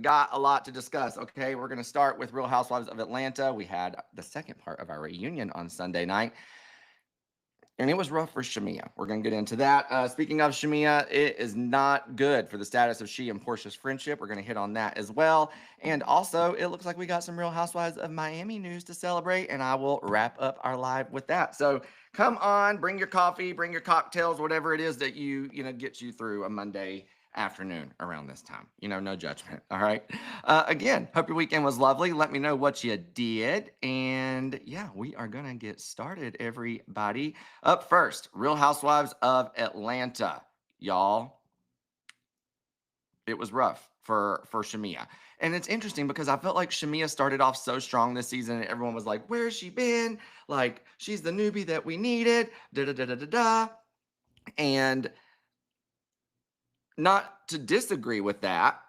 got a lot to discuss. Okay, we're going to start with Real Housewives of Atlanta. We had the second part of our reunion on Sunday night, and it was rough for Shamea. We're going to get into that. Speaking of Shamea, it is not good for the status of she and Portia's friendship. We're going to hit on that as well. And also, it looks like we got some Real Housewives of Miami news to celebrate, and I will wrap up our live with that. So come on, bring your coffee, bring your cocktails, whatever it is that gets you through a Monday afternoon around this time. No judgment. All right. Again, hope your weekend was lovely. Let me know what you did. And yeah, we are going to get started, everybody. Up first, Real Housewives of Atlanta. Y'all, it was rough for Shamea. And it's interesting because I felt like Shamea started off so strong this season, and everyone was like, where's she been? Like, she's the newbie that we needed. Da da da da da da. And not to disagree with that,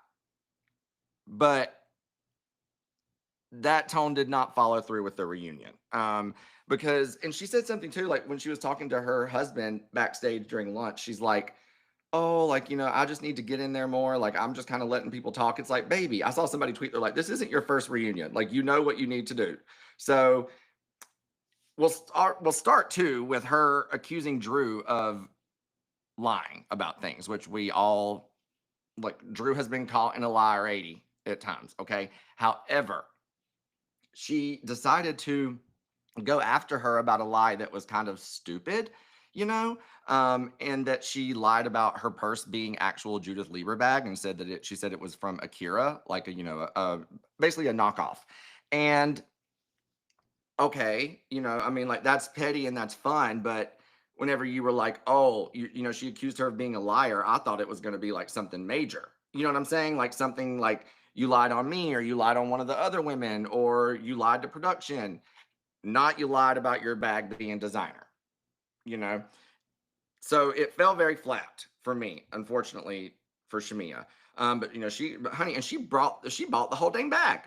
but that tone did not follow through with the reunion. Because, and she said something too, like when she was talking to her husband backstage during lunch, she's like, oh, like, I just need to get in there more. Like, I'm just kind of letting people talk. It's like, baby, I saw somebody tweet, they're like, this isn't your first reunion. Like, you know what you need to do. So we'll start too with her accusing Drew of lying about things, which we all, like, Drew has been caught in a liar 80 at times. Okay. However, she decided to go after her about a lie that was kind of stupid, and that she lied about her purse being actual Judith Lieber bag and said that she said it was from Akira, like basically a knockoff. And okay, I mean, like, that's petty and that's fine, but whenever you were like, oh, she accused her of being a liar, I thought it was going to be like something major. You know what I'm saying? Like something like you lied on me, or you lied on one of the other women, or you lied to production. Not you lied about your bag being designer, you know? So it fell very flat for me, unfortunately, for Shamea. But honey, and she bought the whole dang bag.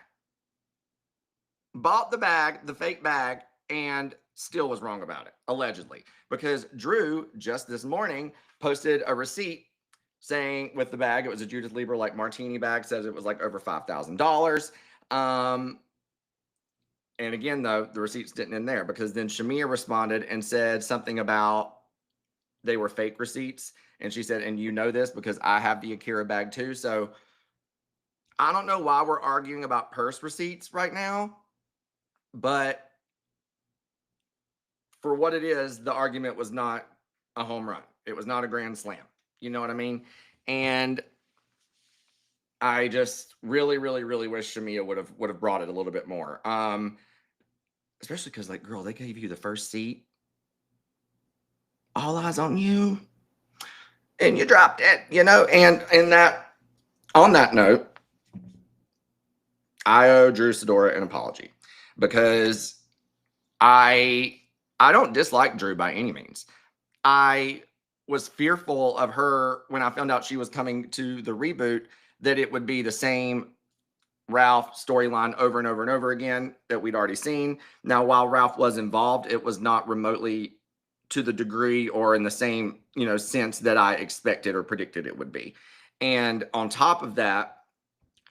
Bought the bag, the fake bag, and still was wrong about it, allegedly. Because Drew just this morning posted a receipt saying with the bag, it was a Judith Lieber like martini bag, says it was like over $5,000. And again, though, the receipts didn't end there, because then Shamea responded and said something about they were fake receipts. And she said, and you know this because I have the Akira bag too. So I don't know why we're arguing about purse receipts right now, but for what it is, the argument was not a home run. It was not a grand slam. You know what I mean? And I just really, really, really wish Shamea would have brought it a little bit more. Especially because, like, girl, they gave you the first seat. All eyes on you. And you dropped it, and on that note, I owe Drew Sidora an apology, because I don't dislike Drew by any means. I was fearful of her when I found out she was coming to the reboot, that it would be the same Ralph storyline over and over and over again that we'd already seen. Now, while Ralph was involved, it was not remotely to the degree or in the same, sense that I expected or predicted it would be. And on top of that,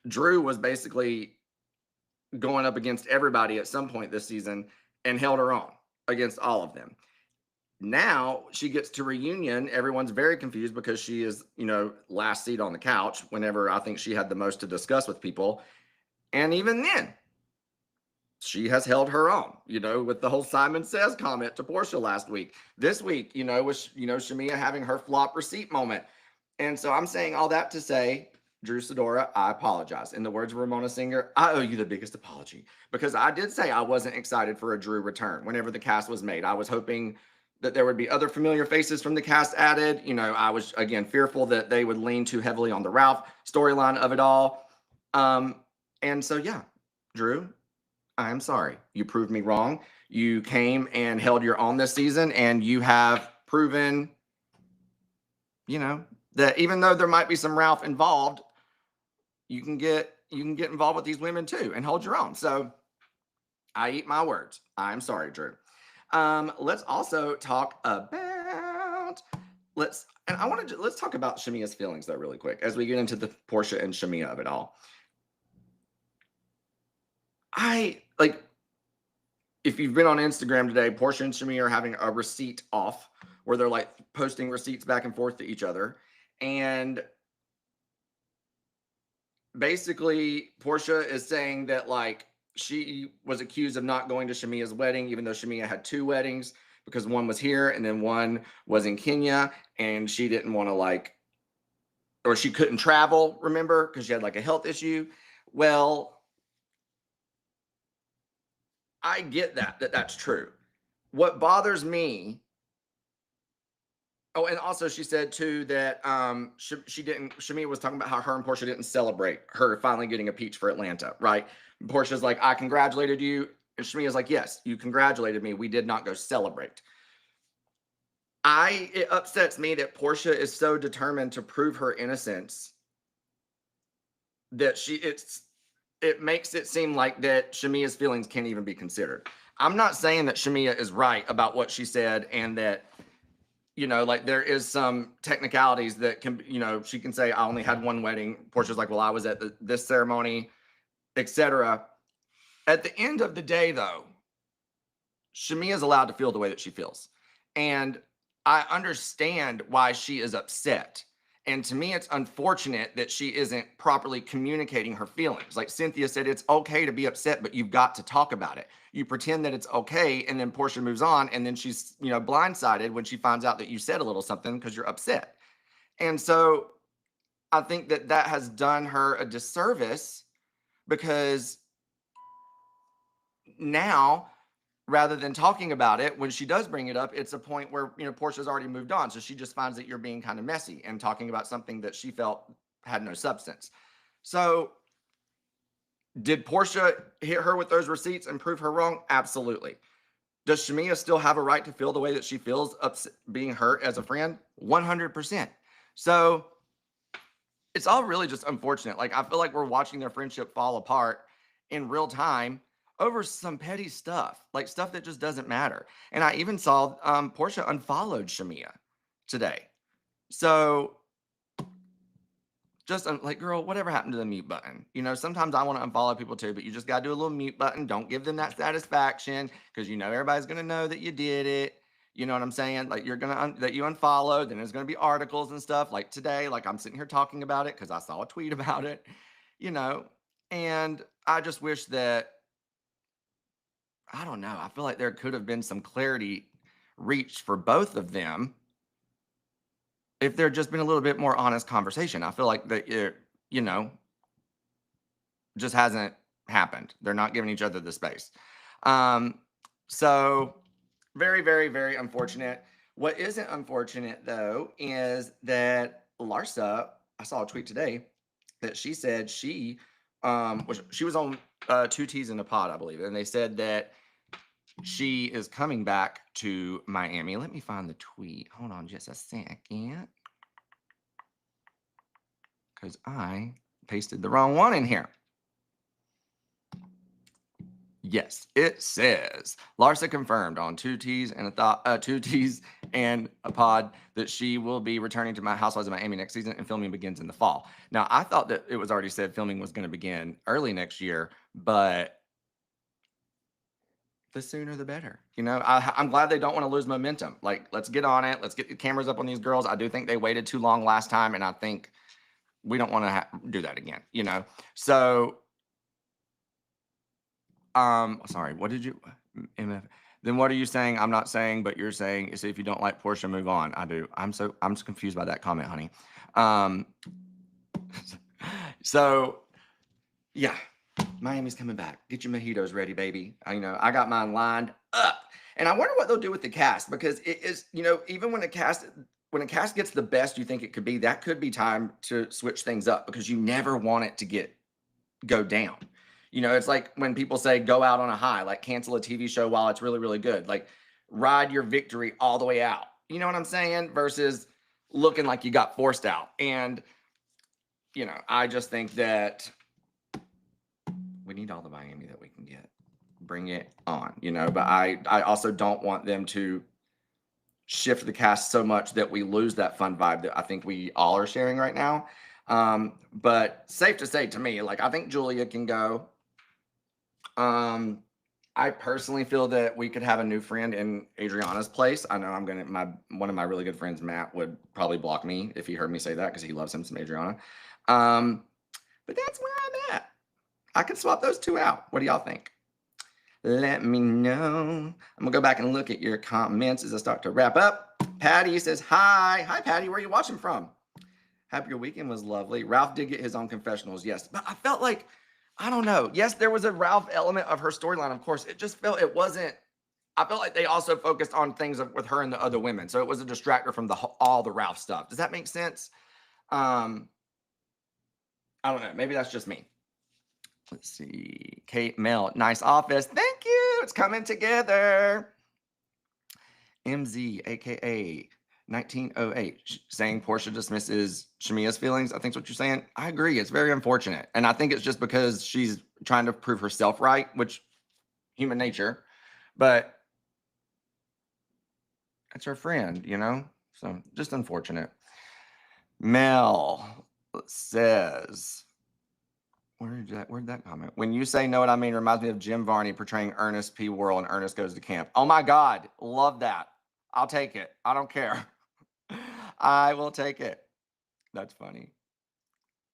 Drew was basically going up against everybody at some point this season and held her own against all of them. Now she gets to reunion. Everyone's very confused because she is, last seat on the couch whenever I think she had the most to discuss with people. And even then, she has held her own, with the whole Simon Says comment to Portia last week. This week, was, Shamea having her flop receipt moment. And so I'm saying all that to say, Drew Sidora, I apologize. In the words of Ramona Singer, I owe you the biggest apology, because I did say I wasn't excited for a Drew return whenever the cast was made. I was hoping that there would be other familiar faces from the cast added. I was, again, fearful that they would lean too heavily on the Ralph storyline of it all. And so, yeah, Drew, I'm sorry. You proved me wrong. You came and held your own this season, and you have proven, that even though there might be some Ralph involved, you can get involved with these women too and hold your own. So I eat my words. I'm sorry, Drew. Let's also talk about let's talk about Shamea's feelings though really quick as we get into the Portia and Shamea of it all. if you've been on Instagram today, Portia and Shamea are having a receipt off where they're like posting receipts back and forth to each other. And basically, Portia is saying that like she was accused of not going to Shamea's wedding, even though Shamea had 2 weddings, because one was here and then one was in Kenya, and she didn't want to like, or she couldn't travel, remember, because she had like a health issue. Well, I get that's true. What bothers me, oh, and also she said too that Shamea was talking about how her and Portia didn't celebrate her finally getting a peach for Atlanta, right? And Portia's like, I congratulated you. And Shamea's like, yes, you congratulated me. We did not go celebrate. It upsets me that Portia is so determined to prove her innocence that it makes it seem like that Shamea's feelings can't even be considered. I'm not saying that Shamea is right about what she said and that, like there is some technicalities that can, she can say, I only had 1 wedding. Portia's like, well, I was at this ceremony, etc. At the end of the day, though, Shamea is allowed to feel the way that she feels. And I understand why she is upset. And to me, it's unfortunate that she isn't properly communicating her feelings. Like Cynthia said, it's okay to be upset, but you've got to talk about it. You pretend that it's okay, and then Portia moves on, and then she's, blindsided when she finds out that you said a little something because you're upset. And so I think that has done her a disservice, because now, rather than talking about it, when she does bring it up, it's a point where, Portia's already moved on. So she just finds that you're being kind of messy and talking about something that she felt had no substance. So did Portia hit her with those receipts and prove her wrong? Absolutely. Does Shamea still have a right to feel the way that she feels being hurt as a friend? 100%. So it's all really just unfortunate. Like, I feel like we're watching their friendship fall apart in real time over some petty stuff, like stuff that just doesn't matter. And I even saw Portia unfollowed Shamea today. So just like, girl, whatever happened to the mute button? Sometimes I want to unfollow people too, but you just got to do a little mute button. Don't give them that satisfaction, because everybody's going to know that you did it. You know what I'm saying? Like, you're going to, that you unfollowed, then there's going to be articles and stuff like today. Like, I'm sitting here talking about it because I saw a tweet about it, and I just wish that, I don't know, I feel like there could have been some clarity reached for both of them if there'd just been a little bit more honest conversation. I feel like that, just hasn't happened. They're not giving each other the space. So very, very, very unfortunate. What isn't unfortunate, though, is that Larsa, I saw a tweet today that she said she was on 2 T's in a Pod, I believe. And they said that she is coming back to Miami. Let me find the tweet. Hold on just a second, because I pasted the wrong one in here. Yes, it says Larsa confirmed on 2 T's and 2 T's and a Pod that she will be returning to my Housewives of Miami next season, and filming begins in the fall. Now, I thought that it was already said filming was going to begin early next year, but the sooner the better. I'm glad they don't want to lose momentum. Like, let's get on it. Let's get the cameras up on these girls. I do think they waited too long last time, and I think we don't want to do that again. So. Sorry, what did you, then what are you saying? I'm not saying, but you're saying is if you don't like Portia, move on. I do. I'm just confused by that comment, honey. So yeah, Miami's coming back. Get your mojitos ready, baby. I got mine lined up, and I wonder what they'll do with the cast, because it is, even when a cast gets the best you think it could be, that could be time to switch things up, because you never want it to go down. It's like when people say go out on a high, like cancel a TV show while it's really, really good. Like, ride your victory all the way out. You know what I'm saying? Versus looking like you got forced out. And, I just think that we need all the Miami that we can get. Bring it on, but I also don't want them to shift the cast so much that we lose that fun vibe that I think we all are sharing right now. But safe to say, to me, like, I think Julia can go. I personally feel that we could have a new friend in Adriana's place. I know one of my really good friends, Matt, would probably block me if he heard me say that because he loves him some Adriana. But that's where I'm at. I could swap those two out. What do y'all think? Let me know. I'm gonna go back and look at your comments as I start to wrap up. Patty says, hi. Hi, Patty. Where are you watching from? Hope your weekend was lovely. Ralph did get his own confessionals, yes. But I felt like, I don't know. Yes, there was a Ralph element of her storyline, of course. It just felt it wasn't. I felt like they also focused on things with her and the other women. So it was a distractor from all the Ralph stuff. Does that make sense? I don't know. Maybe that's just me. Let's see. Kate Mel, nice office. Thank you. It's coming together. MZ, aka 1908, saying Portia dismisses Shamea's feelings. I think that's what you're saying. I agree. It's very unfortunate. And I think it's just because she's trying to prove herself right, which human nature, but it's her friend, you know? So just unfortunate. Mel says, where'd that comment? When you say know what I mean, reminds me of Jim Varney portraying Ernest P. Worrell and Ernest Goes to Camp. Oh my God. Love that. I'll take it. I don't care. I will take it. That's funny.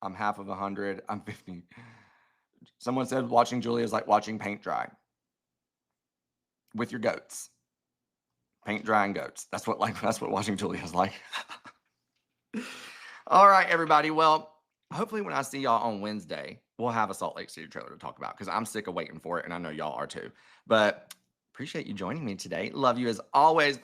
I'm half of 100. I'm 50. Someone said watching Julia is like watching paint dry with your goats. Paint dry and goats. That's what watching Julia is like. All right, everybody. Well, hopefully when I see y'all on Wednesday, we'll have a Salt Lake City trailer to talk about because I'm sick of waiting for it, and I know y'all are too. But appreciate you joining me today. Love you as always.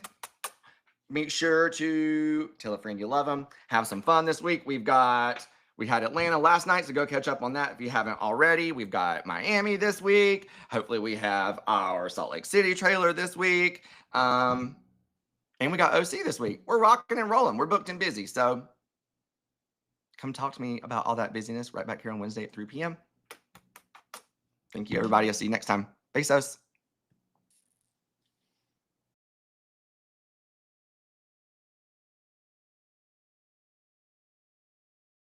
Make sure to tell a friend you love them. Have some fun this week. We had Atlanta last night, so go catch up on that if you haven't already. We've got Miami this week. Hopefully we have our Salt Lake City trailer this week. And we got OC this week. We're rocking and rolling. We're booked and busy. So come talk to me about all that busyness right back here on Wednesday at 3 p.m. Thank you, everybody. I'll see you next time. Besos.